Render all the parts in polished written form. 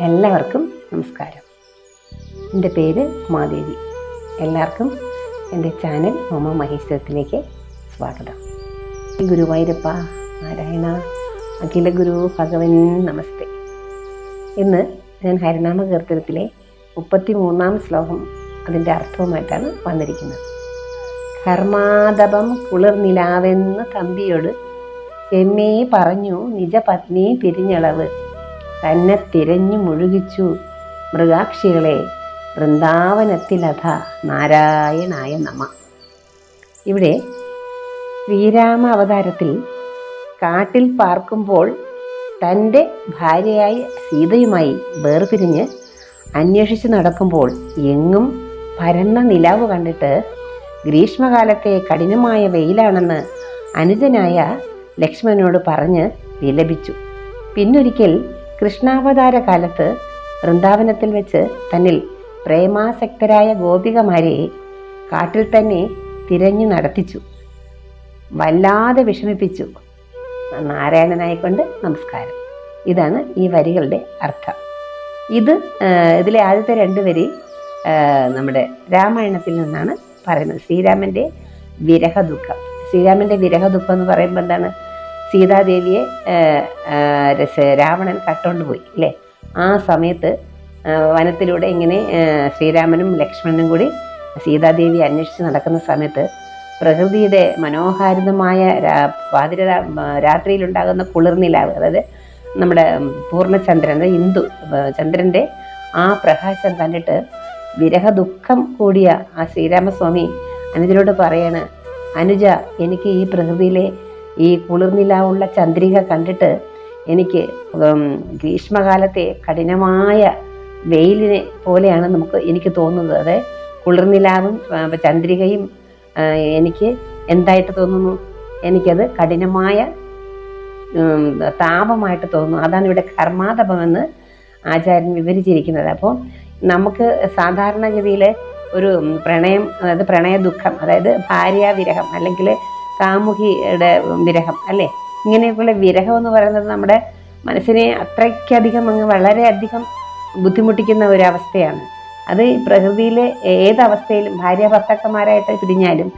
എല്ലാവർക്കും നമസ്കാരം. എൻ്റെ പേര് ഉമാദേവി. എല്ലാവർക്കും എൻ്റെ ചാനൽ ഉമ മഹേശ്വരത്തിലേക്ക് സ്വാഗതം. ഗുരുവായൂരപ്പ നാരായണ അഖില ഗുരു ഭഗവൻ നമസ്തേ. ഇന്ന് ഞാൻ ഹരിനാമ കീർത്തനത്തിലെ 33-ാം ശ്ലോകം അതിൻ്റെ അർത്ഥവുമായിട്ടാണ് വന്നിരിക്കുന്നത്. കർമാദപം കുളിർനിലാവെന്ന് തമ്പിയോട് ചെമ്മേ പറഞ്ഞു നിജപത്നി പിരിഞ്ഞളവ് തന്നെ തിരഞ്ഞു മുഴുകിച്ചു മൃഗാക്ഷികളെ വൃന്ദാവനത്തിലഥ നാരായണായ നമ. ഇവിടെ ശ്രീരാമ അവതാരത്തിൽ കാട്ടിൽ പാർക്കുമ്പോൾ തൻ്റെ ഭാര്യയായ സീതയുമായി വേർപിരിഞ്ഞ് അന്വേഷിച്ച് നടക്കുമ്പോൾ എങ്ങും പരന്ന നിലാവ് കണ്ടിട്ട് ഗ്രീഷ്മകാലത്തെ കഠിനമായ വെയിലാണെന്ന് അനുജനായ ലക്ഷ്മണനോട് പറഞ്ഞ് വിലപിച്ചു. പിന്നൊരിക്കൽ കൃഷ്ണാവതാര കാലത്ത് വൃന്ദാവനത്തിൽ വെച്ച് തന്നിൽ പ്രേമാസക്തരായ ഗോപികമാരെ കാട്ടിൽ തന്നെ തിരഞ്ഞു നടത്തിച്ചു, വല്ലാതെ വിഷമിപ്പിച്ചു. നാരായണനായിക്കൊണ്ട് നമസ്കാരം. ഇതാണ് ഈ വരികളുടെ അർത്ഥം. ഇതിലെ ആദ്യത്തെ 2 വരി നമ്മുടെ രാമായണത്തിൽ നിന്നാണ് പറയുന്നത്. ശ്രീരാമൻ്റെ വിരഹദുഃഖം. ശ്രീരാമൻ്റെ വിരഹദുഃഖം എന്ന് പറയുമ്പോൾ എന്താണ്? സീതാദേവിയെ രാവണൻ കട്ടുകൊണ്ട് പോയി അല്ലേ? ആ സമയത്ത് വനത്തിലൂടെ ഇങ്ങനെ ശ്രീരാമനും ലക്ഷ്മണനും കൂടി സീതാദേവിയെ അന്വേഷിച്ച് നടക്കുന്ന സമയത്ത് പ്രകൃതിയുടെ മനോഹാരിതമായ രാത്രിയിലുണ്ടാകുന്ന കുളിർനിലാവ്, അതായത് നമ്മുടെ പൂർണ്ണചന്ദ്രൻ, ചന്ദ്രൻ്റെ ആ പ്രകാശം കണ്ടിട്ട് വിരഹദുഃഖം കൂടിയ ആ ശ്രീരാമസ്വാമി അനുജനോട് പറയാണ്, അനുജ, എനിക്ക് ഈ പ്രകൃതിയിലെ ഈ കുളിർനിലാവുള്ള ചന്ദ്രിക കണ്ടിട്ട് എനിക്ക് ഗ്രീഷ്മകാലത്തെ കഠിനമായ വെയിലിനെ പോലെയാണ് എനിക്ക് തോന്നുന്നത്. അതായത് കുളിർനിലാവും ചന്ദ്രികയും എനിക്ക് എന്തായിട്ട് തോന്നുന്നു? എനിക്കത് കഠിനമായ താപമായിട്ട് തോന്നുന്നു. അതാണ് ഇവിടെ കർമാതപമെന്ന് ആചാര്യൻ വിവരിച്ചിരിക്കുന്നത്. അപ്പോൾ നമുക്ക് സാധാരണഗതിയിൽ ഒരു പ്രണയം, അതായത് പ്രണയ ദുഃഖം, അതായത് ഭാര്യാവിരഹം അല്ലെങ്കിൽ കാമുകിയുടെ വിരഹം അല്ലേ, ഇങ്ങനെയൊക്കെയുള്ള വിരഹം എന്ന് പറയുന്നത് നമ്മുടെ മനസ്സിനെ അത്രയ്ക്കധികം വളരെയധികം ബുദ്ധിമുട്ടിക്കുന്ന ഒരവസ്ഥയാണ്. അത് പ്രകൃതിയിലെ ഏതവസ്ഥയിലും ഭാര്യ ഭർത്താക്കന്മാരായിട്ട് പിരിഞ്ഞാലും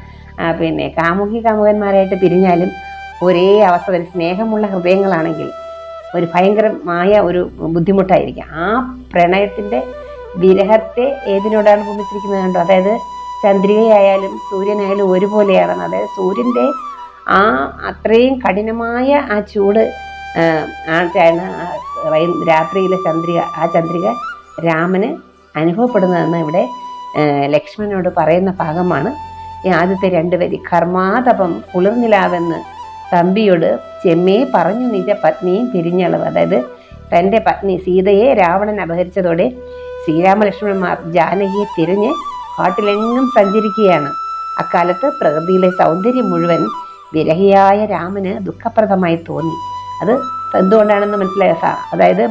പിന്നെ കാമുകന്മാരായിട്ട് പിരിഞ്ഞാലും ഒരേ അവസ്ഥ വരും. സ്നേഹമുള്ള ഹൃദയങ്ങളാണെങ്കിൽ ഒരു ഭയങ്കരമായ ഒരു ബുദ്ധിമുട്ടായിരിക്കും. ആ പ്രണയത്തിൻ്റെ വിരഹത്തെ ഏതിനോടാണ് ഉപമിച്ചിരിക്കുന്നത് കണ്ടോ? അതായത് ചന്ദ്രികയായാലും സൂര്യനായാലും ഒരുപോലെയാണെന്ന്. അതായത് സൂര്യൻ്റെ ആ അത്രയും കഠിനമായ ആ ചൂട് രാത്രിയിലെ ചന്ദ്രിക രാമന് അനുഭവപ്പെടുന്നതെന്ന് ഇവിടെ ലക്ഷ്മണനോട് പറയുന്ന ഭാഗമാണ് ഈ ആദ്യത്തെ 2 വരി. കർമാതപം കുളിർനിലാവെന്ന് തമ്പിയോട് ചെമ്മേ പറഞ്ഞു നിജ പത്നിയും പിരിഞ്ഞളവ്. അതായത് തൻ്റെ പത്നി സീതയെ രാവണൻ അപഹരിച്ചതോടെ ശ്രീരാമലക്ഷ്മണന്മാർ ജാനകിയെ തിരഞ്ഞ് കാട്ടിലെങ്ങും സഞ്ചരിക്കുകയാണ്. അക്കാലത്ത് പ്രകൃതിയിലെ സൗന്ദര്യം മുഴുവൻ വിരഹിയായ രാമന് ദുഃഖപ്രദമായി തോന്നി. അത് എന്തുകൊണ്ടാണെന്ന് മനസ്സിലായ അതായത്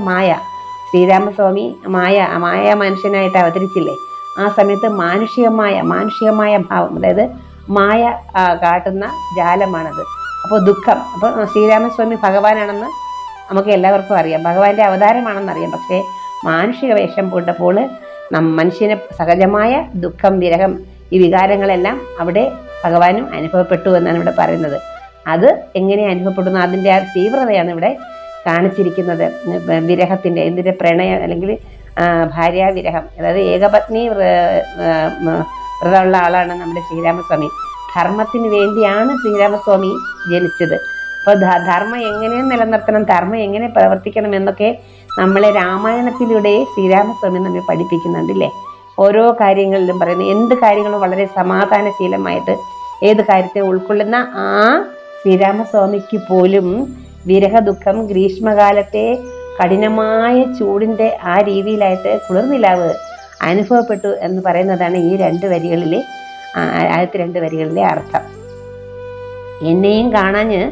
ശ്രീരാമസ്വാമി മായ മനുഷ്യനായിട്ട് അവതരിച്ചില്ലേ? ആ സമയത്ത് മാനുഷികമായ ഭാവം, അതായത് മായ കാട്ടുന്ന ജാലമാണത്. അപ്പോൾ ദുഃഖം. അപ്പോൾ ശ്രീരാമസ്വാമി ഭഗവാനാണെന്ന് നമുക്ക് എല്ലാവർക്കും അറിയാം, ഭഗവാന്റെ അവതാരമാണെന്നറിയാം. പക്ഷേ മാനുഷിക വേഷം പൂണ്ടപ്പോൾ മനുഷ്യന് സഹജമായ ദുഃഖം, വിരഹം, ഈ വികാരങ്ങളെല്ലാം അവിടെ ഭഗവാനും അനുഭവപ്പെട്ടു എന്നാണ് ഇവിടെ പറയുന്നത്. അത് എങ്ങനെ അനുഭവപ്പെടുന്നു, അതിൻ്റെ ആ തീവ്രതയാണ് ഇവിടെ കാണിച്ചിരിക്കുന്നത്. വിരഹത്തിൻ്റെ എന്തിൻ്റെ പ്രണയം അല്ലെങ്കിൽ ഭാര്യാവിരഹം, അതായത് ഏകപത്നി വ്രതമുള്ള ആളാണ് നമ്മുടെ ശ്രീരാമസ്വാമി. ധർമ്മത്തിന് വേണ്ടിയാണ് ശ്രീരാമസ്വാമി ജനിച്ചത്. അപ്പോൾ ധർമ്മം എങ്ങനെ നിലനിർത്തണം, ധർമ്മം എങ്ങനെ പ്രവർത്തിക്കണം എന്നൊക്കെ നമ്മളെ രാമായണത്തിലൂടെ ശ്രീരാമസ്വാമി നമ്മെ പഠിപ്പിക്കുന്നുണ്ടല്ലേ. ഓരോ കാര്യങ്ങളിലും പറയുന്നത്, എന്ത് കാര്യങ്ങളും വളരെ സമാധാനശീലമായിട്ട് ഏത് കാര്യത്തെ ഉൾക്കൊള്ളുന്ന ആ ശ്രീരാമസ്വാമിക്ക് പോലും വിരഹദുഃഖം, ഗ്രീഷ്മകാലത്തെ കഠിനമായ ചൂടിൻ്റെ ആ രീതിയിലായിട്ട് കുളിർനിലാവ് അനുഭവപ്പെട്ടു എന്ന് പറയുന്നതാണ് ഈ 2 വരികളിലെ ആദ്യത്തെ 2 വരികളിലെ അർത്ഥം. എന്നെയും കാണാഞ്ഞ്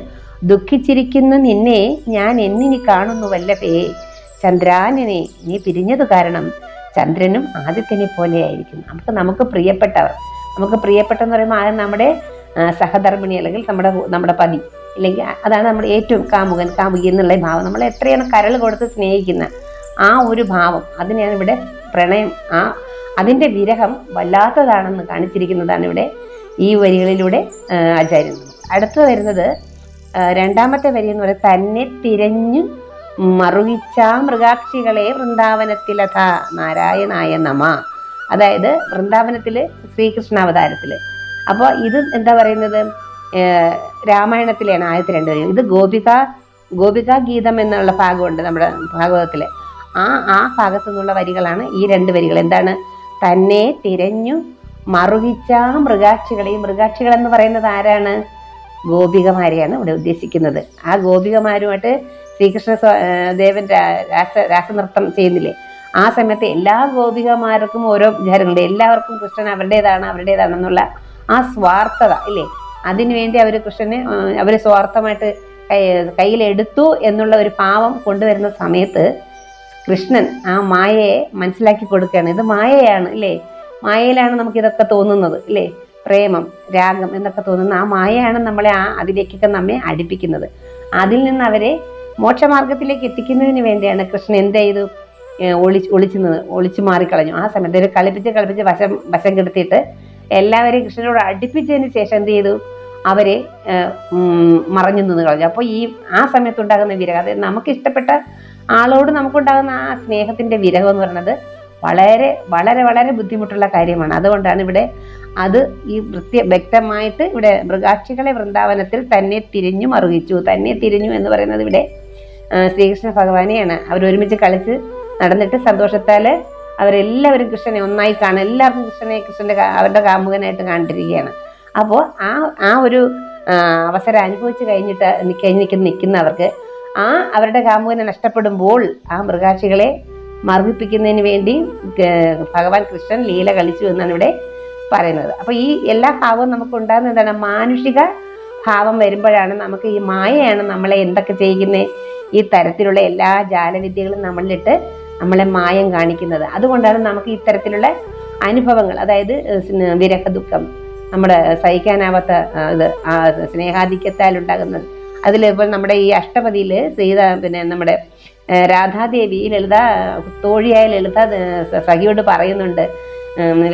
ദുഃഖിച്ചിരിക്കുന്ന നിന്നെ ഞാൻ എന്നിനി കാണുന്നു വല്ലഭേ ചന്ദ്രാനനെ, നീ പിരിഞ്ഞതു കാരണം ചന്ദ്രനും ആദിത്യനെ പോലെയായിരിക്കും. നമുക്ക് പ്രിയപ്പെട്ടെന്ന് പറയുമ്പോൾ അത് നമ്മുടെ സഹധർമ്മിണി അല്ലെങ്കിൽ നമ്മുടെ പതി ഇല്ലെങ്കിൽ അതാണ് നമ്മുടെ ഏറ്റവും കാമുകി എന്നുള്ള ഭാവം. നമ്മൾ എത്രയാണ് കരൾ കൊടുത്ത് സ്നേഹിക്കുന്ന ആ ഒരു ഭാവം, അതിനെയാണ് ഇവിടെ പ്രണയം, അതിൻ്റെ വിരഹം വല്ലാത്തതാണെന്ന് കാണിച്ചിരിക്കുന്നതാണ് ഇവിടെ ഈ വരികളിലൂടെ ആചാര്യൻ. അടുത്ത് വരുന്നത് രണ്ടാമത്തെ വരി എന്ന് പറയുന്നത്, തന്നെ തിരഞ്ഞു മറുകിച്ച മൃഗാക്ഷികളെ വൃന്ദാവനത്തിലഥ നാരായണായ നമ. അതായത് വൃന്ദാവനത്തില് ശ്രീകൃഷ്ണാവതാരത്തില്. അപ്പോൾ ഇത് എന്താ പറയുന്നത്, രാമായണത്തിലെയാണ് ആദ്യത്തെ 2 വരി. ഇത് ഗോപികാ ഗീതം എന്നുള്ള ഭാഗമുണ്ട് നമ്മുടെ ഭാഗവതത്തില്. ആ ഭാഗത്തു നിന്നുള്ള വരികളാണ് ഈ 2 വരികൾ. എന്താണ്? തന്നെ തിരഞ്ഞു മറുകിച്ച മൃഗാക്ഷികളെ. ഈ മൃഗാക്ഷികൾ എന്ന് പറയുന്നത് ആരാണ്? ഗോപികമാരെയാണ് ഇവിടെ ഉദ്ദേശിക്കുന്നത്. ആ ഗോപികമാരുമായിട്ട് ശ്രീകൃഷ്ണ ദേവൻ രാസനൃത്തം ചെയ്യുന്നില്ലേ? ആ സമയത്ത് എല്ലാ ഗോപികമാർക്കും ഓരോ വിചാരങ്ങളുണ്ട്. എല്ലാവർക്കും കൃഷ്ണൻ അവരുടേതാണെന്നുള്ള ആ സ്വാർത്ഥത ഇല്ലേ, അതിനുവേണ്ടി അവർ കൃഷ്ണനെ അവർ സ്വാർത്ഥമായിട്ട് കയ്യിലെടുത്തു എന്നുള്ള ഒരു ഭാവം കൊണ്ടുവരുന്ന സമയത്ത് കൃഷ്ണൻ ആ മായയെ മനസ്സിലാക്കി കൊടുക്കുകയാണ്. ഇത് മായയാണ് ഇല്ലേ, മായയിലാണ് നമുക്കിതൊക്കെ തോന്നുന്നത് ഇല്ലേ, പ്രേമം, രാഗം എന്നൊക്കെ തോന്നുന്ന ആ മായയാണ് നമ്മളെ അതിലേക്കൊക്കെ നമ്മെ അടുപ്പിക്കുന്നത്. അതിൽ നിന്ന് അവരെ മോക്ഷമാർഗത്തിലേക്ക് എത്തിക്കുന്നതിന് വേണ്ടിയാണ് കൃഷ്ണൻ എന്ത് ചെയ്തു, ഒളിച്ചു മാറിക്കളഞ്ഞു. ആ സമയത്ത് ഒരു കളിപ്പിച്ച് വശം കെടുത്തിയിട്ട് എല്ലാവരെയും കൃഷ്ണനോട് അടുപ്പിച്ചതിന് ശേഷം എന്ത് ചെയ്തു, അവരെ മറഞ്ഞു നിന്ന് കളഞ്ഞു. അപ്പോൾ ആ സമയത്തുണ്ടാകുന്ന വിരഹം, അത് നമുക്ക് ഇഷ്ടപ്പെട്ട ആളോട് നമുക്കുണ്ടാകുന്ന ആ സ്നേഹത്തിന്റെ വിരഹം എന്ന് പറയുന്നത് വളരെ വളരെ വളരെ ബുദ്ധിമുട്ടുള്ള കാര്യമാണ്. അതുകൊണ്ടാണ് ഇവിടെ അത് വ്യക്തമായിട്ട് ഇവിടെ മൃഗാക്ഷികളെ വൃന്ദാവനത്തിൽ തന്നെ തിരിഞ്ഞു മറുകിച്ചു. തന്നെ തിരിഞ്ഞു എന്ന് പറയുന്നത് ഇവിടെ ശ്രീകൃഷ്ണ ഭഗവാനെയാണ്. അവരൊരുമിച്ച് കളിച്ച് നടന്നിട്ട് സന്തോഷത്താൽ അവരെല്ലാവരും കൃഷ്ണനെ ഒന്നായി കാണും. എല്ലാവർക്കും കൃഷ്ണന്റെ അവരുടെ കാമുകനായിട്ട് കണ്ടിരിക്കുകയാണ്. അപ്പോൾ ആ ഒരു അവസരം അനുഭവിച്ച് കഴിഞ്ഞ് നിൽക്കുന്നവർക്ക് അവരുടെ കാമുകനെ നഷ്ടപ്പെടുമ്പോൾ ആ മൃഗാക്ഷികളെ മർദ്ദിപ്പിക്കുന്നതിന് വേണ്ടി ഭഗവാൻ കൃഷ്ണൻ ലീല കളിച്ചു എന്നാണ് ഇവിടെ പറയുന്നത്. അപ്പോൾ ഈ എല്ലാ ഭാവവും നമുക്ക് ഉണ്ടാകുന്ന എന്താണ്, മാനുഷിക ഭാവം വരുമ്പോഴാണ് നമുക്ക് ഈ മായയാണ് നമ്മളെ എന്തൊക്കെ ചെയ്യുന്നത്, ഈ തരത്തിലുള്ള എല്ലാ ജാലവിദ്യകളും നമ്മളിലിട്ട് നമ്മളെ മായം കാണിക്കുന്നത്. അതുകൊണ്ടാണ് നമുക്ക് ഇത്തരത്തിലുള്ള അനുഭവങ്ങൾ, അതായത് വിരഹ ദുഃഖം, നമ്മുടെ സഹിക്കാനാവാത്ത ഇത് സ്നേഹാധിക്യത്താൽ ഉണ്ടാകുന്നത്. അതിലിപ്പോൾ നമ്മുടെ ഈ അഷ്ടപതിയിൽ നമ്മുടെ രാധാദേവി തോഴിയായ ലളിത സഖിയോട് പറയുന്നുണ്ട്,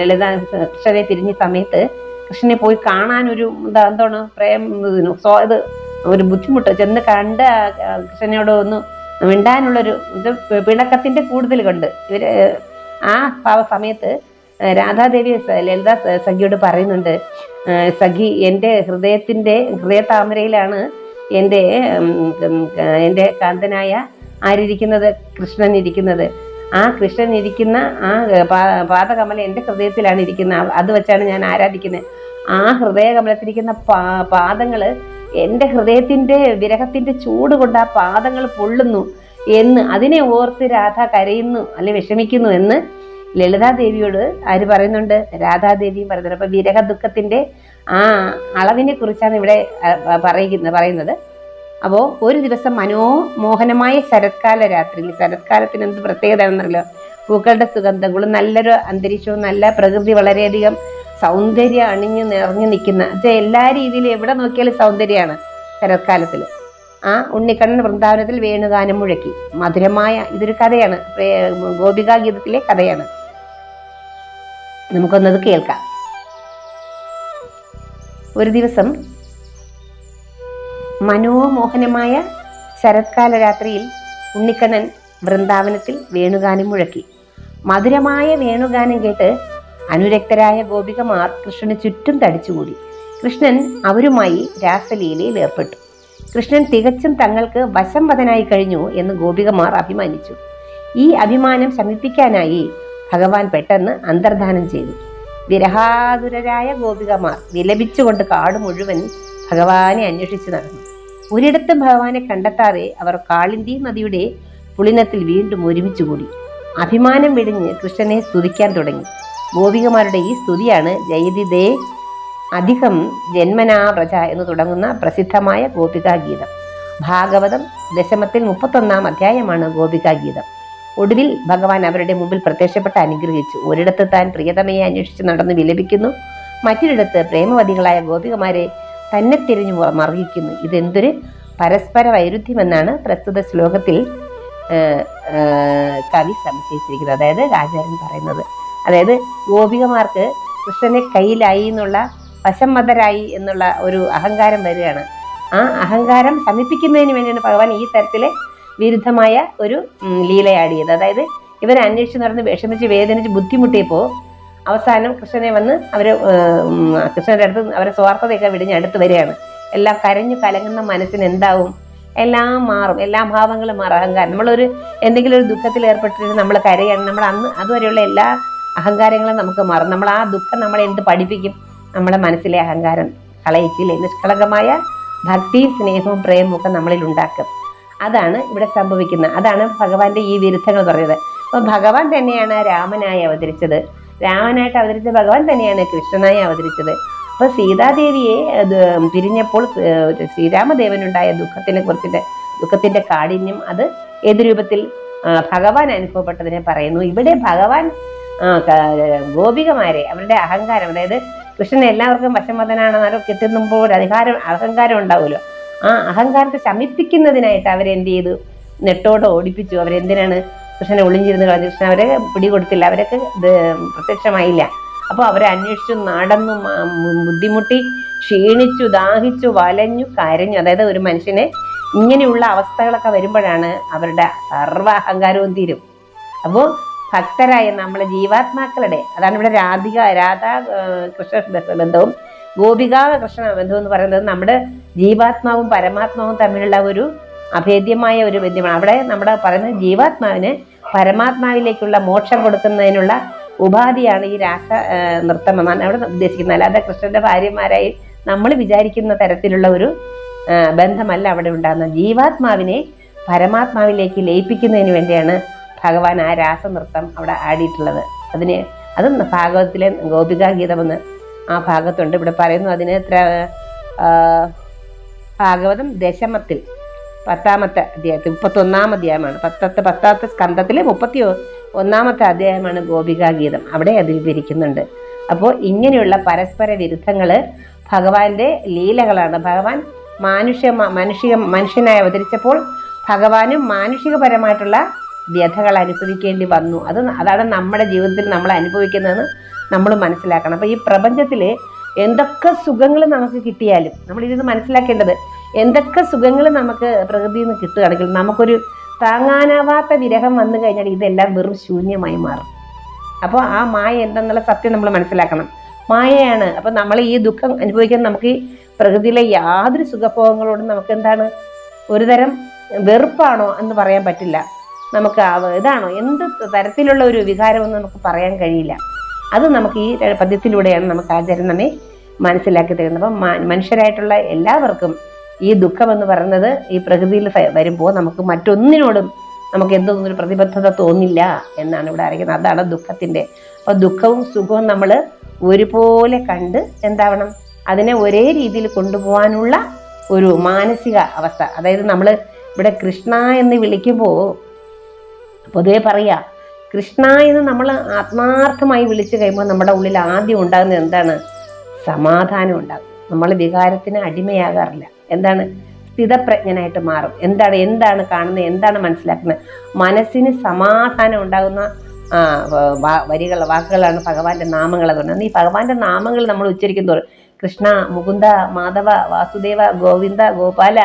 ലളിത കൃഷ്ണനെ തിരിഞ്ഞ സമയത്ത് കൃഷ്ണനെ പോയി കാണാനൊരു എന്താണ് ഇത് ഒരു ബുദ്ധിമുട്ട്, ചെന്ന് കണ്ട് കൃഷ്ണനോട് ഒന്ന് മിണ്ടാനുള്ളൊരു പിണക്കത്തിന്റെ കൂടുതൽ കൊണ്ട് ഇവര് ആ സമയത്ത് രാധാദേവി ലളിത സഖിയോട് പറയുന്നുണ്ട്, സഖി എൻ്റെ ഹൃദയ താമരയിലാണ് എൻ്റെ കാന്തനായ ആരിയിരിക്കുന്നത്, കൃഷ്ണൻ ഇരിക്കുന്നത്. ആ കൃഷ്ണൻ ഇരിക്കുന്ന ആ പാദകമലം എൻ്റെ ഹൃദയത്തിലാണ് ഇരിക്കുന്നത്. അത് വെച്ചാണ് ഞാൻ ആരാധിക്കുന്നത്. ആ ഹൃദയകമലത്തിരിക്കുന്ന പാദങ്ങള് എൻ്റെ ഹൃദയത്തിന്റെ വിരഹത്തിന്റെ ചൂട് കൊണ്ട് ആ പാദങ്ങൾ പൊള്ളുന്നു എന്ന്, അതിനെ ഓർത്ത് രാധ കരയുന്നു അല്ലെ വിഷമിക്കുന്നു എന്ന് ലളിതാദേവിയോട് ആര് പറയുന്നുണ്ട്? രാധാദേവിയും പറയുന്നുണ്ട്. അപ്പൊ വിരഹ ദുഃഖത്തിന്റെ ആ അളവിനെ കുറിച്ചാണ് ഇവിടെ പറയുന്നത്. അപ്പോൾ ഒരു ദിവസം മനോമോഹനമായ ശരത്കാല രാത്രിയിൽ, ശരത്കാലത്തിന് എന്ത് പ്രത്യേകത ആണെന്നറിയോ, പൂക്കളുടെ സുഗന്ധങ്ങളും നല്ലൊരു അന്തരീക്ഷവും നല്ല പ്രകൃതി വളരെയധികം സൗന്ദര്യം അണിഞ്ഞു നിറഞ്ഞു നിൽക്കുന്ന, എല്ലാ രീതിയിലും എവിടെ നോക്കിയാലും സൗന്ദര്യമാണ് ശരത്കാലത്തിൽ. ഉണ്ണിക്കണ്ണൻ വൃന്ദാവനത്തിൽ വേണുഗാനം മുഴക്കി. മധുരമായ ഇതൊരു കഥയാണ്, ഗോപികാ ഗീതത്തിലെ കഥയാണ്. നമുക്കൊന്നത് കേൾക്കാം. ഒരു ദിവസം മനോമോഹനമായ ശരത്കാല രാത്രിയിൽ ഉണ്ണിക്കണ്ണൻ വൃന്ദാവനത്തിൽ വേണുഗാനം മുഴക്കി. മധുരമായ വേണുഗാനം കേട്ട് അനുരക്തരായ ഗോപികമാർ കൃഷ്ണന് ചുറ്റും തടിച്ചുകൂടി. കൃഷ്ണൻ അവരുമായി രാസലീലയിൽ ഏർപ്പെട്ടു. കൃഷ്ണൻ തികച്ചും തങ്ങൾക്ക് വശംവദനായി കഴിഞ്ഞു എന്ന് ഗോപികമാർ അഭിമാനിച്ചു. ഈ അഭിമാനം ശമിപ്പിക്കാനായി ഭഗവാൻ പെട്ടെന്ന് അന്തർധാനം ചെയ്തു. വിരഹാതുരരായ ഗോപികമാർ വിലപിച്ചുകൊണ്ട് കാട് മുഴുവൻ ഭഗവാനെ അന്വേഷിച്ചു നടന്നു. ഒരിടത്തും ഭഗവാനെ കണ്ടെത്താതെ അവർ കാളിന്തി നദിയുടെ പുളിനത്തിൽ വീണ്ടും ഒരുമിച്ച് കൂടി. അഭിമാനം വെടിഞ്ഞ് കൃഷ്ണനെ സ്തുതിക്കാൻ തുടങ്ങി. ഗോപികമാരുടെ ഈ സ്തുതിയാണ് ജയതിദേ അധികം ജന്മനാ വ്രജ എന്ന് തുടങ്ങുന്ന പ്രസിദ്ധമായ ഗോപികാഗീതം. ഭാഗവതം ദശമത്തിൽ 31-ാം അധ്യായമാണ് ഗോപികാഗീതം. ഒടുവിൽ ഭഗവാൻ അവരുടെ മുമ്പിൽ പ്രത്യക്ഷപ്പെട്ട് അനുഗ്രഹിച്ചു. ഒരിടത്ത് താൻ പ്രിയതമയെ അന്വേഷിച്ച് നടന്ന് വിലപിക്കുന്നു, മറ്റൊരിടത്ത് പ്രേമവതികളായ ഗോപികമാരെ തന്നെ തിരിഞ്ഞു മറിയിക്കുന്നു. ഇതെന്തൊരു പരസ്പര വൈരുദ്ധ്യമെന്നാണ് പ്രസ്തുത ശ്ലോകത്തിൽ കവി സംശയിച്ചിരിക്കുന്നത്, അതായത് ആചാര്യൻ പറയുന്നത്. അതായത് ഗോപികമാർക്ക് കൃഷ്ണനെ കയ്യിലായി എന്നുള്ള, വശംവദരായി എന്നുള്ള ഒരു അഹങ്കാരം വരികയാണ്. ആ അഹങ്കാരം ശമിപ്പിക്കുന്നതിന് വേണ്ടിയാണ് ഭഗവാൻ ഈ തരത്തിലെ വിരുദ്ധമായ ഒരു ലീലയാടിയത്. അതായത് ഇവരെ അന്വേഷിച്ച് നടന്ന് വിഷമിച്ച് വേദനിച്ച് ബുദ്ധിമുട്ടിയപ്പോൾ അവസാനം കൃഷ്ണനെ വന്ന് കൃഷ്ണന്റെ അടുത്ത് അവരെ സ്വാർത്ഥതയൊക്കെ വിടിഞ്ഞ് അടുത്ത് വരികയാണ്. എല്ലാം കരഞ്ഞു കലങ്ങുന്ന മനസ്സിന് എന്താവും? എല്ലാം മാറും, എല്ലാ ഭാവങ്ങളും മാറും. അഹങ്കാരം, നമ്മളൊരു എന്തെങ്കിലും ഒരു ദുഃഖത്തിൽ ഏർപ്പെട്ടിട്ട് നമ്മൾ കരയാണ്, നമ്മൾ അന്ന് അതുവരെയുള്ള എല്ലാ അഹങ്കാരങ്ങളും നമുക്ക് മാറും. നമ്മൾ ആ ദുഃഖം നമ്മളെ എന്ത് പഠിപ്പിക്കും? നമ്മുടെ മനസ്സിലെ അഹങ്കാരം കളയിച്ചില്ലേ? നിഷ്കളങ്കമായ ഭക്തിയും സ്നേഹവും പ്രേമവും ഒക്കെ നമ്മളിൽ ഉണ്ടാക്കും. അതാണ് ഇവിടെ സംഭവിക്കുന്നത്. അതാണ് ഭഗവാന്റെ ഈ വിരുദ്ധങ്ങൾ പറഞ്ഞത്. അപ്പൊ ഭഗവാൻ തന്നെയാണ് രാമനായി അവതരിച്ചത്, രാമനായിട്ട് അവതരിച്ച ഭഗവാൻ തന്നെയാണ് കൃഷ്ണനായി അവതരിച്ചത്. അപ്പൊ സീതാദേവിയെ പിരിഞ്ഞപ്പോൾ ശ്രീരാമദേവനുണ്ടായ ദുഃഖത്തിന്റെ കാഠിന്യം അത് ഏത് രൂപത്തിൽ ഭഗവാൻ അനുഭവപ്പെട്ടതിനെ പറയുന്നു. ഇവിടെ ഭഗവാൻ ഗോപികമാരെ അവരുടെ അഹങ്കാരം, അതായത് കൃഷ്ണൻ എല്ലാവർക്കും വശംവദനാണെന്നാലും കിട്ടുമ്പോൾ അഹങ്കാരം ഉണ്ടാവുമല്ലോ, ആ അഹങ്കാരത്തെ ശമിപ്പിക്കുന്നതിനായിട്ട് അവരെന്ത് ചെയ്തു? നെട്ടോടെ ഓടിപ്പിച്ചു. അവരെന്തിനാണ്? കൃഷ്ണനെ ഒളിഞ്ഞിരുന്ന് കളഞ്ഞു. കൃഷ്ണൻ അവരെ പിടികൊടുത്തില്ല, അവരൊക്കെ പ്രത്യക്ഷമായില്ല. അപ്പോൾ അവരെ അന്വേഷിച്ചു നടന്നു, ബുദ്ധിമുട്ടി, ക്ഷീണിച്ചു, ദാഹിച്ചു, വലഞ്ഞു, കരഞ്ഞു. അതായത് ഒരു മനുഷ്യനെ ഇങ്ങനെയുള്ള അവസ്ഥകളൊക്കെ വരുമ്പോഴാണ് അവരുടെ സർവ്വ അഹങ്കാരവും തീരും. അപ്പോൾ ഭക്തരായ നമ്മളെ ജീവാത്മാക്കളുടെ, അതാണ് ഇവിടെ രാധാ കൃഷ്ണ ബന്ധവും ഗോപികാ കൃഷ്ണ ബന്ധവും എന്ന് പറയുന്നത് നമ്മുടെ ജീവാത്മാവും പരമാത്മാവും തമ്മിലുള്ള ഒരു അഭേദ്യമായ ഒരു ബന്ധമാണ്. അവിടെ നമ്മുടെ പറയുന്നത് ജീവാത്മാവിന് പരമാത്മാവിലേക്കുള്ള മോക്ഷം കൊടുക്കുന്നതിനുള്ള ഉപാധിയാണ് ഈ രാസ നൃത്തം എന്നാണ് അവിടെ ഉദ്ദേശിക്കുന്നത്. അല്ലാതെ കൃഷ്ണന്റെ ഭാര്യമാരായി നമ്മൾ വിചാരിക്കുന്ന തരത്തിലുള്ള ഒരു ബന്ധമല്ല അവിടെ ഉണ്ടാകുന്നത്. ജീവാത്മാവിനെ പരമാത്മാവിലേക്ക് ലയിപ്പിക്കുന്നതിന് വേണ്ടിയാണ് ഭഗവാൻ ആ രാസനൃത്തം അവിടെ ആടിയിട്ടുള്ളത്. അത് ഭാഗവതത്തിലെ ഗോപികാഗീതമെന്ന് ആ ഭാഗത്തുണ്ട്. ഇവിടെ പറയുന്നു അതിന് ഭാഗവതം ദശമത്തിൽ 10ാമത്തെ അധ്യായത്തിൽ 31ാം അധ്യായമാണ്. 10ാമത്തെ സ്കന്ധത്തിലെ 31ാമത്തെ അധ്യായമാണ് ഗോപികാഗീതം. അവിടെ അത് വിവരിക്കുന്നുണ്ട്. അപ്പോൾ ഇങ്ങനെയുള്ള പരസ്പര വിരുദ്ധങ്ങൾ ഭഗവാന്റെ ലീലകളാണ്. ഭഗവാൻ മനുഷ്യനായി അവതരിച്ചപ്പോൾ ഭഗവാനും മാനുഷികപരമായിട്ടുള്ള വ്യഥകൾ അനുഭവിക്കേണ്ടി വന്നു. അതാണ് നമ്മുടെ ജീവിതത്തിൽ നമ്മൾ അനുഭവിക്കുന്നതെന്ന് നമ്മൾ മനസ്സിലാക്കണം. അപ്പോൾ ഈ പ്രപഞ്ചത്തിൽ എന്തൊക്കെ സുഖങ്ങൾ നമുക്ക് കിട്ടിയാലും നമ്മളിത് മനസ്സിലാക്കേണ്ടത്, എന്തൊക്കെ സുഖങ്ങൾ നമുക്ക് പ്രകൃതിയിൽ നിന്ന് കിട്ടുകയാണെങ്കിൽ നമുക്കൊരു താങ്ങാനാവാത്ത വിരഹം വന്നു കഴിഞ്ഞാൽ ഇതെല്ലാം വെറും ശൂന്യമായി മാറും. അപ്പോൾ ആ മായ എന്തെന്നുള്ള സത്യം നമ്മൾ മനസ്സിലാക്കണം. മായയാണ്. അപ്പോൾ നമ്മൾ ഈ ദുഃഖം അനുഭവിക്കാൻ നമുക്ക് ഈ പ്രകൃതിയിലെ യാതൊരു സുഖഭോഗങ്ങളോടും നമുക്ക് എന്താണ് ഒരുതരം വെറുപ്പാണോ എന്ന് പറയാൻ പറ്റില്ല. നമുക്ക് ഇതാണോ എന്ത് തരത്തിലുള്ള ഒരു വികാരമെന്ന് നമുക്ക് പറയാൻ കഴിയില്ല. അത് നമുക്ക് ഈ പദ്യത്തിലൂടെയാണ് നമുക്ക് ആചാര്യം നമ്മെ മനസ്സിലാക്കി തരുന്നത്. അപ്പം മനുഷ്യരായിട്ടുള്ള എല്ലാവർക്കും ഈ ദുഃഖം എന്ന് പറയുന്നത് ഈ പ്രകൃതിയിൽ വരുമ്പോൾ നമുക്ക് മറ്റൊന്നിനോടും നമുക്ക് എന്തൊന്നും ഒരു പ്രതിബദ്ധത തോന്നില്ല എന്നാണ് ഇവിടെ അറിയിക്കുന്നത്. അതാണ് ദുഃഖത്തിൻ്റെ. അപ്പോൾ ദുഃഖവും സുഖവും നമ്മൾ ഒരുപോലെ കണ്ട് എന്താവണം, അതിനെ ഒരേ രീതിയിൽ കൊണ്ടുപോകാനുള്ള ഒരു മാനസിക അവസ്ഥ. അതായത് നമ്മൾ ഇവിടെ കൃഷ്ണ എന്ന് വിളിക്കുമ്പോൾ പൊതുവെ പറയാ കൃഷ്ണ എന്ന് നമ്മൾ ആത്മാർത്ഥമായി വിളിച്ചു കഴിയുമ്പോൾ നമ്മുടെ ഉള്ളിൽ ആദ്യം ഉണ്ടാകുന്നത് എന്താണ്? സമാധാനം ഉണ്ടാകും. നമ്മൾ വികാരത്തിന് അടിമയാകാറില്ല. എന്താണ്? സ്ഥിതപ്രജ്ഞനായിട്ട് മാറും. എന്താണ് കാണുന്നത്, എന്താണ് മനസ്സിലാക്കുന്നത്, മനസ്സിന് സമാധാനം ഉണ്ടാകുന്ന വാക്കുകളാണ് ഭഗവാന്റെ നാമങ്ങൾ. അതുകൊണ്ട് ഈ ഭഗവാന്റെ നാമങ്ങൾ നമ്മൾ ഉച്ചരിക്കുന്നതോറും കൃഷ്ണ, മുകുന്ദ, മാധവ, വാസുദേവ, ഗോവിന്ദ, ഗോപാല,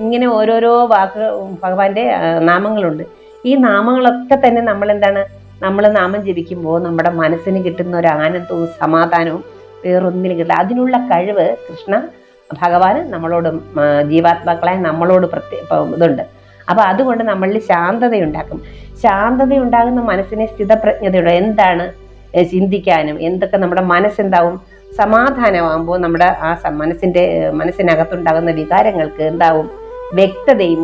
ഇങ്ങനെ ഓരോരോ വാക്കുകൾ ഭഗവാന്റെ നാമങ്ങളുണ്ട്. ഈ നാമങ്ങളൊക്കെ തന്നെ നമ്മൾ നാമം ജപിക്കുമ്പോൾ നമ്മുടെ മനസ്സിന് കിട്ടുന്ന ഒരു ആനന്ദവും സമാധാനവും വേറൊന്നിനും കിട്ടില്ല. അതിനുള്ള കഴിവ് കൃഷ്ണ ഭഗവാന് നമ്മളോടും ജീവാത്മാക്കളായ നമ്മളോട് ഇതുണ്ട്. അപ്പൊ അതുകൊണ്ട് നമ്മളിൽ ശാന്തതയുണ്ടാക്കും. ശാന്തതയുണ്ടാകുന്ന മനസ്സിനെ സ്ഥിതപ്രജ്ഞതയുടെ എന്താണ് ചിന്തിക്കാനും എന്തൊക്കെ നമ്മുടെ മനസ്സെന്താവും സമാധാനമാകുമ്പോൾ നമ്മുടെ ആ മനസ്സിനകത്തുണ്ടാകുന്ന വികാരങ്ങൾക്ക് എന്താവും വ്യക്തതയും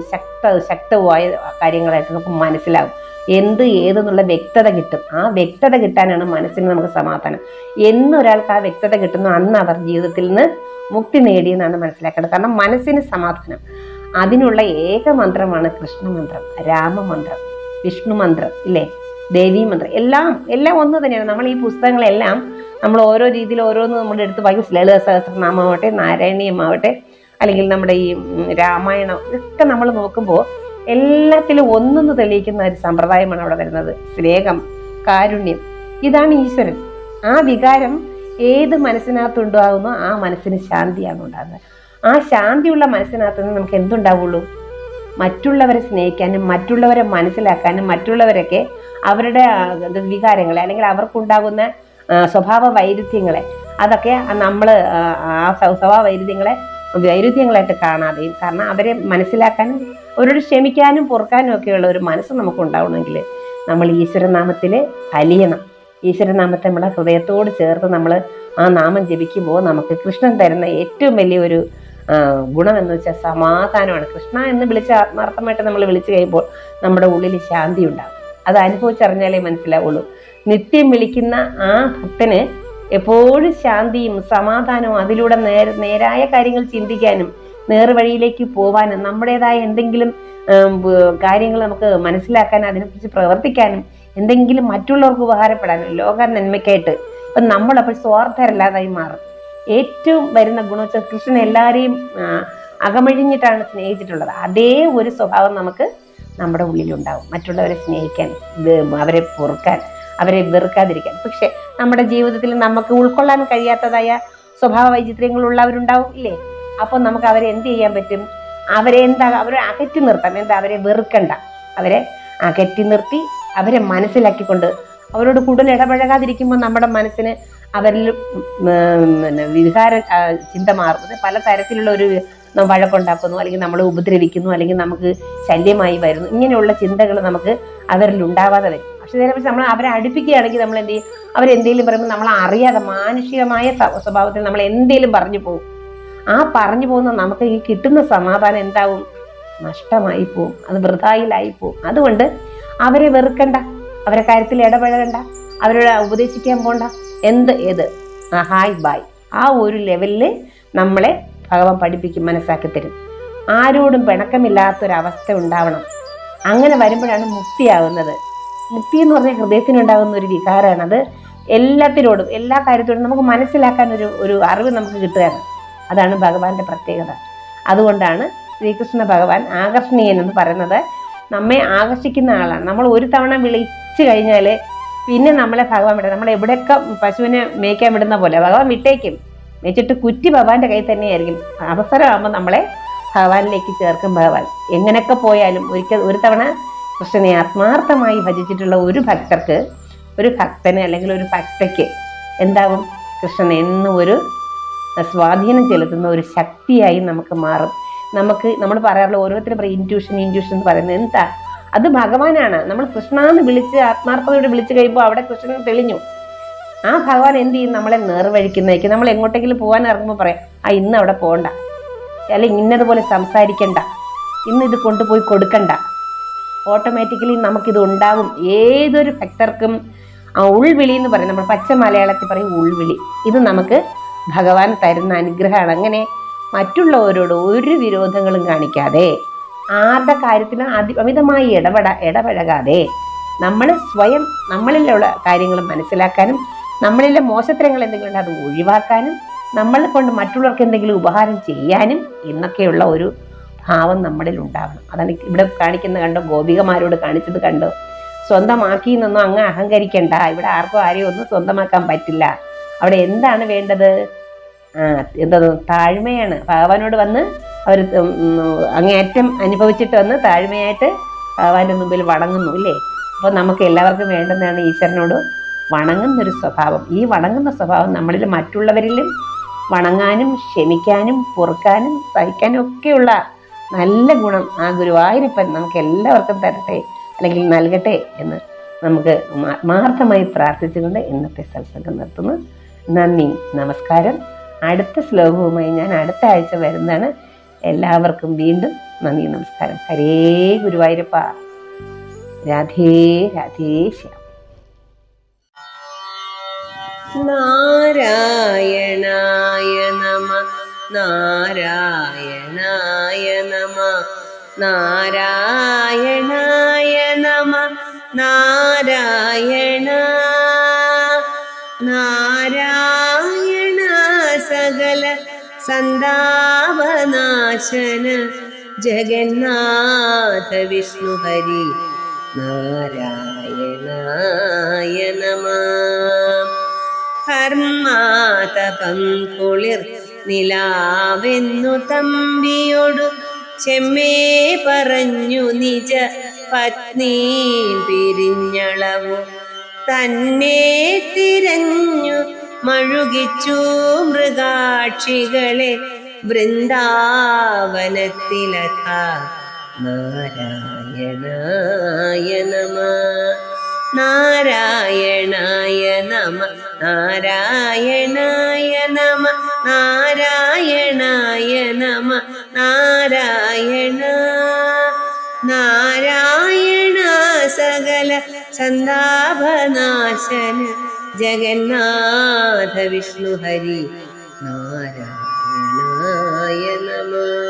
ശക്തവുമായ കാര്യങ്ങളായിട്ട് നമുക്ക് മനസ്സിലാകും. ഏതെന്നുള്ള വ്യക്തത കിട്ടും. ആ വ്യക്തത കിട്ടാനാണ് മനസ്സിന് നമുക്ക് സമാധാനം. എന്നൊരാൾക്ക് ആ വ്യക്തത കിട്ടുന്നു അന്ന് അവർ ജീവിതത്തിൽ നിന്ന് മുക്തി നേടിയെന്നാണ് മനസ്സിലാക്കേണ്ടത്. കാരണം മനസ്സിന് സമാധാനം അതിനുള്ള ഏക മന്ത്രമാണ് കൃഷ്ണമന്ത്രം, രാമമന്ത്രം, വിഷ്ണു മന്ത്രം, ഇല്ലേ, ദേവീ മന്ത്രം, എല്ലാം ഒന്ന് തന്നെയാണ്. നമ്മൾ ഈ പുസ്തകങ്ങളെല്ലാം നമ്മൾ ഓരോ രീതിയിൽ ഓരോന്ന് നമ്മൾ എടുത്ത് വായിക്കും. ലളിത സഹസ്രനാമമാവട്ടെ, നാരായണീയമാവട്ടെ, അല്ലെങ്കിൽ നമ്മുടെ ഈ രാമായണം, ഇതൊക്കെ നമ്മൾ നോക്കുമ്പോൾ എല്ലാത്തിലും ഒന്നെന്ന് തെളിയിക്കുന്ന ഒരു സമ്പ്രദായമാണ് അവിടെ വരുന്നത്. സ്നേഹം, കാരുണ്യം, ഇതാണ് ഈശ്വരൻ. ആ വികാരം ഏത് മനസ്സിനകത്തുണ്ടാകുന്നോ ആ മനസ്സിന് ശാന്തിയാണ് ഉണ്ടാകുന്നത്. ആ ശാന്തിയുള്ള മനസ്സിനകത്ത് നിന്ന് നമുക്ക് എന്തുണ്ടാവുള്ളൂ? മറ്റുള്ളവരെ സ്നേഹിക്കാനും മറ്റുള്ളവരെ മനസ്സിലാക്കാനും മറ്റുള്ളവരൊക്കെ അവരുടെ വികാരങ്ങളെ അല്ലെങ്കിൽ അവർക്കുണ്ടാകുന്ന സ്വഭാവ വൈരുദ്ധ്യങ്ങളെ അതൊക്കെ നമ്മൾ ആ സ്വഭാവ വൈരുദ്ധ്യങ്ങളായിട്ട് കാണാതെയും, കാരണം അവരെ മനസ്സിലാക്കാനും അവരോട് ക്ഷമിക്കാനും പൊറുക്കാനും ഒക്കെയുള്ള ഒരു മനസ്സ് നമുക്ക് ഉണ്ടാവണമെങ്കിൽ നമ്മൾ ഈശ്വരനാമത്തിൽ അലിയണം. ഈശ്വരനാമത്തെ നമ്മുടെ ഹൃദയത്തോട് ചേർത്ത് നമ്മൾ ആ നാമം ജപിക്കുമ്പോൾ നമുക്ക് കൃഷ്ണൻ തരുന്ന ഏറ്റവും വലിയൊരു ഗുണം എന്ന് വെച്ചാൽ സമാധാനമാണ്. കൃഷ്ണ എന്ന് വിളിച്ച് ആത്മാർത്ഥമായിട്ട് നമ്മൾ വിളിച്ചു കഴിയുമ്പോൾ നമ്മുടെ ഉള്ളിൽ ശാന്തി ഉണ്ടാകും. അത് അനുഭവിച്ചറിഞ്ഞാലേ മനസ്സിലാവുള്ളൂ. നിത്യം വിളിക്കുന്ന ആ ഭക്തന് എപ്പോഴും ശാന്തിയും സമാധാനവും, അതിലൂടെ നേരായ കാര്യങ്ങൾ ചിന്തിക്കാനും നേർവഴിയിലേക്ക് പോവാനും നമ്മുടേതായ എന്തെങ്കിലും കാര്യങ്ങൾ നമുക്ക് മനസ്സിലാക്കാനും അതിനെക്കുറിച്ച് പ്രവർത്തിക്കാനും എന്തെങ്കിലും മറ്റുള്ളവർക്ക് ഉപകാരപ്പെടാനും ലോക നന്മയ്ക്കായിട്ട് ഇപ്പം നമ്മളപ്പോൾ സ്വാർത്ഥരല്ലാതായി മാറും. ഏറ്റവും വരുന്ന ഗുണം വെച്ചാൽ കൃഷ്ണൻ എല്ലാവരെയും അകമഴിഞ്ഞിട്ടാണ് സ്നേഹിച്ചിട്ടുള്ളത്. അതേ ഒരു സ്വഭാവം നമുക്ക് നമ്മുടെ ഉള്ളിലുണ്ടാവും. മറ്റുള്ളവരെ സ്നേഹിക്കാൻ, അവരെ പൊറുക്കാൻ, അവരെ വെറുക്കാതിരിക്കാൻ. പക്ഷെ നമ്മുടെ ജീവിതത്തിൽ നമുക്ക് ഉൾക്കൊള്ളാൻ കഴിയാത്തതായ സ്വഭാവ വൈചിത്ര്യങ്ങളുള്ളവരുണ്ടാവും ഇല്ലേ? അപ്പോൾ നമുക്ക് അവരെ എന്ത് ചെയ്യാൻ പറ്റും? അവരെ അകറ്റി നിർത്താം. അവരെ വെറുക്കണ്ട, അവരെ അകറ്റി നിർത്തി അവരെ മനസ്സിലാക്കിക്കൊണ്ട് അവരോട് കൂടുതൽ ഇടപഴകാതിരിക്കുമ്പോൾ നമ്മുടെ മനസ്സിന് അവരിൽ വികാര ചിന്ത മാറുന്നത് പല തരത്തിലുള്ള ഒരു വഴക്കുണ്ടാക്കുന്നു, അല്ലെങ്കിൽ നമ്മളെ ഉപദ്രവിക്കുന്നു, അല്ലെങ്കിൽ നമുക്ക് ശല്യമായി വരുന്നു. ഇങ്ങനെയുള്ള ചിന്തകൾ നമുക്ക് അവരിൽ ഉണ്ടാവാതെ വരും. പക്ഷെ നേരെ നമ്മൾ അവരെ അടുപ്പിക്കുകയാണെങ്കിൽ നമ്മൾ എന്ത് ചെയ്യും? അവരെന്തെങ്കിലും പറയുമ്പോൾ നമ്മൾ അറിയാതെ മാനുഷികമായ സ്വഭാവത്തിൽ നമ്മൾ എന്തെങ്കിലും പറഞ്ഞു പോകും. ആ പറഞ്ഞു പോകുന്ന നമുക്ക് ഈ കിട്ടുന്ന സമാധാനം എന്താവും? നഷ്ടമായി പോവും, അത് വൃഥായിലായി പോവും. അതുകൊണ്ട് അവരെ വെറുക്കണ്ട, അവരെ കാര്യത്തിൽ ഇടപഴകണ്ട, അവരോട് ഉപദേശിക്കാൻ പോണ്ട, ഏത് ഹായ് ബായ്, ആ ഒരു ലെവലിൽ നമ്മളെ ഭഗവാൻ പഠിപ്പിക്കും, മനസ്സാക്കി തരും. ആരോടും പിണക്കമില്ലാത്തൊരവസ്ഥ ഉണ്ടാവണം. അങ്ങനെ വരുമ്പോഴാണ് മുക്തിയാവുന്നത്. മുക്തി എന്ന് പറഞ്ഞാൽ ഹൃദയത്തിനുണ്ടാകുന്ന ഒരു വികാരമാണ്. അത് എല്ലാത്തിനോടും എല്ലാ കാര്യത്തോടും നമുക്ക് മനസ്സിലാക്കാൻ ഒരു അറിവ് നമുക്ക് കിട്ടുകയാണ്. അതാണ് ഭഗവാന്റെ പ്രത്യേകത. അതുകൊണ്ടാണ് ശ്രീകൃഷ്ണ ഭഗവാൻ ആകർഷണീയൻ എന്ന് പറയുന്നത്. നമ്മെ ആകർഷിക്കുന്ന ആളാണ്. നമ്മൾ ഒരു തവണ വിളിച്ചു കഴിഞ്ഞാൽ പിന്നെ നമ്മളെ ഭഗവാൻ വിടാം. നമ്മൾ എവിടെയൊക്കെ പശുവിനെ മേയ്ക്കാൻ വിടുന്ന പോലെ ഭഗവാൻ വിട്ടേക്കും. മേച്ചിട്ട് കുറ്റി ഭഗവാന്റെ കയ്യിൽ തന്നെയായിരിക്കും. അവസരമാകുമ്പോൾ നമ്മളെ ഭഗവാനിലേക്ക് ചേർക്കും ഭഗവാൻ. എങ്ങനെയൊക്കെ പോയാലും ഒരു തവണ കൃഷ്ണനെ ആത്മാർത്ഥമായി ഭജിച്ചിട്ടുള്ള ഒരു ഭക്തന് അല്ലെങ്കിൽ ഒരു ഭക്തയ്ക്ക് എന്താവും? കൃഷ്ണൻ എന്നും ഒരു സ്വാധീനം ചെലുത്തുന്ന ഒരു ശക്തിയായി നമുക്ക് മാറും. നമ്മൾ പറയാറുള്ള ഓരോരുത്തരും പറയും ഇൻറ്റ്യൂഷൻ എന്ന് പറയുന്നത് എന്താ? അത് ഭഗവാനാണ്. നമ്മൾ കൃഷ്ണാന്ന് വിളിച്ച് ആത്മാർത്ഥതയോടെ വിളിച്ചു കഴിയുമ്പോൾ അവിടെ കൃഷ്ണൻ തെളിഞ്ഞു. ആ ഭഗവാൻ എന്ത് ചെയ്യും? നമ്മളെ നേർവഴിക്കുന്നതായിരിക്കും. നമ്മൾ എങ്ങോട്ടെങ്കിലും പോകാൻ ഇറങ്ങുമ്പോൾ പറയാം, ഇന്ന് അവിടെ പോകണ്ട, അല്ലെങ്കിൽ ഇന്നതുപോലെ സംസാരിക്കണ്ട, ഇന്ന് ഇത് കൊണ്ടുപോയി കൊടുക്കണ്ട. ഓട്ടോമാറ്റിക്കലി നമുക്കിത് ഉണ്ടാകും. ഏതൊരു ഭക്തർക്കും ഉൾവിളി എന്ന് പറയും. നമ്മൾ പച്ച മലയാളത്തിൽ പറയും ഉൾവിളി. ഇത് നമുക്ക് ഭഗവാൻ തരുന്ന അനുഗ്രഹമാണ്. അങ്ങനെ മറ്റുള്ളവരോട് ഒരു വിരോധങ്ങളും കാണിക്കാതെ, ആരുടെ കാര്യത്തിലും അമിതമായി ഇടപഴകാതെ നമ്മൾ സ്വയം നമ്മളിലുള്ള കാര്യങ്ങൾ മനസ്സിലാക്കാനും നമ്മളിലെ മോശത്തരങ്ങൾ എന്തെങ്കിലും അത് ഒഴിവാക്കാനും നമ്മളെ കൊണ്ട് മറ്റുള്ളവർക്ക് എന്തെങ്കിലും ഉപകാരം ചെയ്യാനും എന്നൊക്കെയുള്ള ഒരു ഭാവം നമ്മളിൽ ഉണ്ടാവണം. അതാണ് ഇവിടെ കാണിക്കുന്ന കണ്ടോ, ഗോപികമാരോട് കാണിച്ചത് കണ്ടോ. സ്വന്തമാക്കി എന്നൊന്നും അങ്ങ് അഹങ്കരിക്കണ്ട. ഇവിടെ ആർക്കും ആരെയും ഒന്നും സ്വന്തമാക്കാൻ പറ്റില്ല. അവിടെ എന്താണ് വേണ്ടത്? താഴ്മയാണ്. ഭഗവാനോട് വന്ന് അവർ അങ്ങേയറ്റം അനുഭവിച്ചിട്ട് വന്ന് താഴ്മയായിട്ട് ഭഗവാന്റെ മുമ്പിൽ വണങ്ങുന്നു ഇല്ലേ? അപ്പോൾ നമുക്ക് എല്ലാവർക്കും വേണ്ടുന്നതാണ് ഈശ്വരനോട് വണങ്ങുന്നൊരു സ്വഭാവം. ഈ വണങ്ങുന്ന സ്വഭാവം നമ്മളിൽ മറ്റുള്ളവരിലും വണങ്ങാനും ക്ഷമിക്കാനും പൊറുക്കാനും സഹിക്കാനും ഒക്കെയുള്ള നല്ല ഗുണം ആ ഗുരുവായൂരപ്പൻ നമുക്ക് എല്ലാവർക്കും തരട്ടെ, അല്ലെങ്കിൽ നൽകട്ടെ എന്ന് നമുക്ക് ആത്മാർത്ഥമായി പ്രാർത്ഥിച്ചുകൊണ്ട് ഇന്നത്തെ സത്സംഗം നിർത്തുന്നു. നന്ദി, നമസ്കാരം. അടുത്ത ശ്ലോകവുമായി ഞാൻ അടുത്ത ആഴ്ച വരുന്നതാണ്. എല്ലാവർക്കും വീണ്ടും നന്ദി, നമസ്കാരം. ഹരേ ഗുരുവായൂരപ്പ. രാധേ രാധേ ശ്യാം. നാരായണായ നമ നാരായണായ നമ നാരായണായ നമ നാരായണ നാരായണ സകല സന്താപനാശന ജഗന്നാഥ വിഷ്ണു ഹരി നാരായണായ നമഃ. കർമാതപം കുളിർ നിലാവെന്നു തമ്പിയോടു ചെമ്മേ പറഞ്ഞു നിജ പത്നി പിരിഞ്ഞളവു തന്നെ തിരഞ്ഞു മഴുകിച്ചു മൃഗാക്ഷികളെ വൃന്ദാവനത്തിലഥ നാരായണായ നമഃ. നാരായണായ നമഃ. നാരായണായ നമഃ. നാരായണായ നമഃ. നാരായണ നാരായണ സകല സന്താപനാശന ജഗന്നാഥ വിഷ്ണു ഹരി നാരായണായ നമഃ.